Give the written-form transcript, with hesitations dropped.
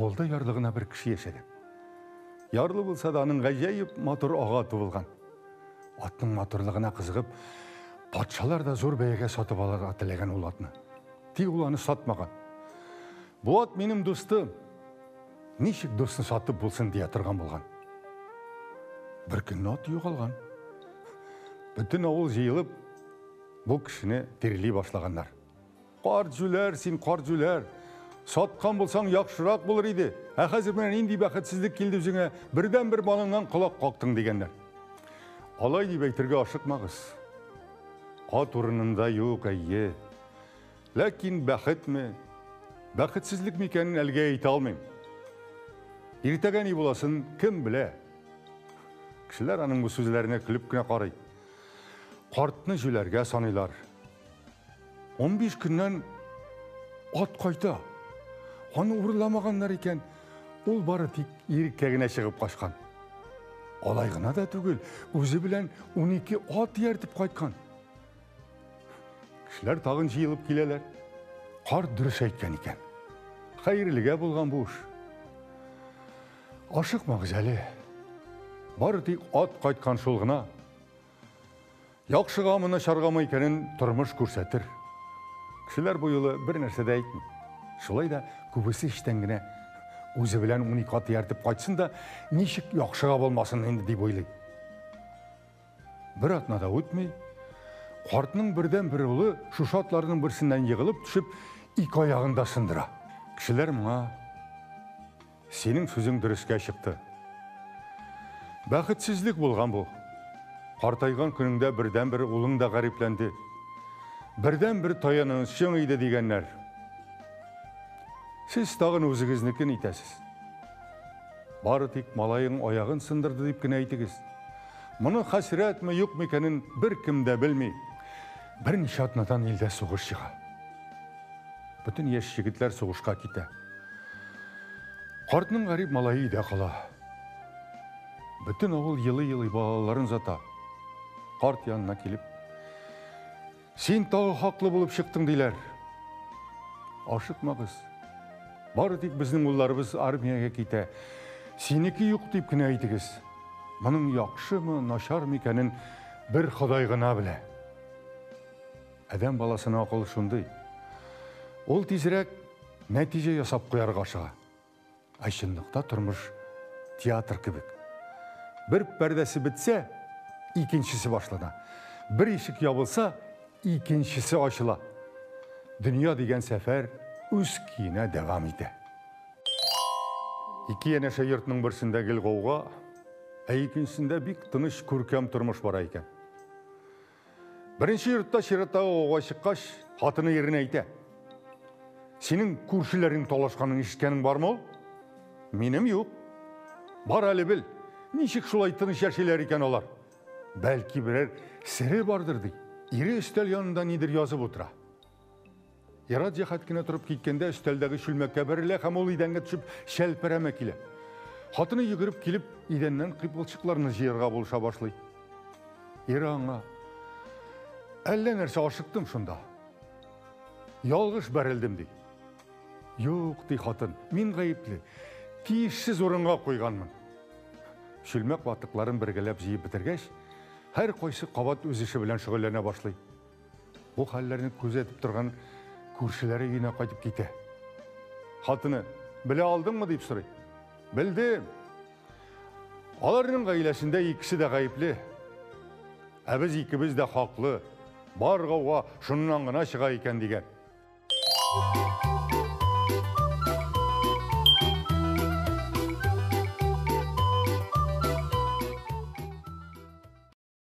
Ауылда ярлығына бір кіші ешеді. Ярлы болса да аның ғажайып мотор аға туылған. Атның моторлығына қызығып, патшалар да зор бәйге сатып аларға тілеген ол атны. Тек оланы сатмаған. Бұл ат менің достым. Нешік досын сатып болсын дей тұрған болған. Бір күн ат үйғалған. Бүтін ауыл жиылып, бұл кішіні терілей башлағандар. Қар жүлер, сен қар жүлер. Сатқан болсаң яқшырақ болыр еді. Қазір мен енді бақытсыздық келді өзіңе бірден бір балыңнан құлақ қақтың дегендер. Алай деп әйтерге ашықмағыз. Ат орнында жоқ әйе. Ләкин бақыт ме, бақытсызлық мекенін әлге айта алмайм. Ертеген не боласын кім біле? Кішілер аның бұл сөзлеріне күліп кіне қарайды. Қартыны жүлерге санайлар. 15 күннен ат қайта. Оны ұрыламағандар екен, ол бары тек еріккегіне шығып қашқан. Алайғына да түгіл, өзі білен 12 ат ертіп қайтқан. Кішілер тағын жиылып келелер. Қар дұрыс айтқан екен. Қайырлыға болған бұл. Ашықмағыз әлі. Бары тек ат қайтқан шолғына. Яқшыға мұны шарғамай екенін тұрмыш көрсетір. Кішілер бұйылы бір нәрседе айтын. Шылай да көбісі іштенгіне өзі білән 12 ат ертіп қайтсын да, нешік яқшыға болмасын енді деп ойлайды. Бір атнада өтмей, қартының бірден бір ұлы шушатларының бірсінен еғылып түшіп, екі аяғында сындыра. Кішілер мұңа, сенің сөзің дұрысқа шықты. Бақытсізлік болған бұл. Қартайған күніңде бірден бір ұлың да ғарипленді. Бірден бір таяныңыз шыңыйды дегенлер. Сіз тағын өзіңіздікін етесіз. Бары тек малайың аяғын сындырды деп кіне айтыңыз. Мұны қасірет мі, юқ мекенін бір кімді білмей, бірнеше атнадан елде соғыс шыға. Бүтін еш жігітлер соғышқа кете. Қартының ғарип малайы да қала. Бүтін ауыл елі-елі балаларын зата. Қарт янына келіп, сен тағы хақлы болып шықтың дейлер. Ашықмағыз. Бары тек біздің ұлларыбыз армияға кете. Сенікі юқ деп кіне айтыңыз. Мұның яқшы мы, нашар мекенін бір Құдай ғана біле. Әдем баласына ақыл шындай. Ол тезірек нәтиже ясап қояр қашыға. Айшындықта тұрмыш театр кібік. Бір пәрдесі бітсе, икеншісі башлана. Бір ешік ябылса, икеншісі ашыла. Дүния деген сәфер өз кейіне девам ете. Екі енеше йұртының бірсінде кел қоуға, әйкенсінде бик тыныш көркем тұрмыш бар екен. Бірінші йұртта шираттағы оға шыққаш, хатыны еріне айте. Сенің көршілерің толашқаның ішкенің бар ма ол? Менім yok. Бар әлі біл, нешік шулай тыныш ершелер екен олар. Бәлкі бірер сірі бардыр дей. Ире үстел янында недір yazып отыра. Ярат жахаткіне тұрып кеткенде үстелдегі шүлмекке бірілі қам ол иденге түшіп шәлпірәмі келі. Хатыны жүгіріп келіп, иденнен қипылшықларыны жиырға болша башлай. Ері аңа, әлі нәрсе ашықтым шында. Ялғыш бәрілдім дей. Yok дей хатын, мен ғайыплы, тиішсіз орынға қойғанмын. Шүлмек батықларын біргелеп жиып бітіргеш, әр қойсы қабат өз іші білен шүғылене башлай. Бұл халлеріні көз етіп тұрған көршілері үйіне қайтып кете. Хатыны, біле алдың мы деп сұрай. Білдім. Аларының ғайласында екісі де ғайыплы. Әбіз екібіз де хақлы. Бар қауға шыннан ғына шыға екен деген.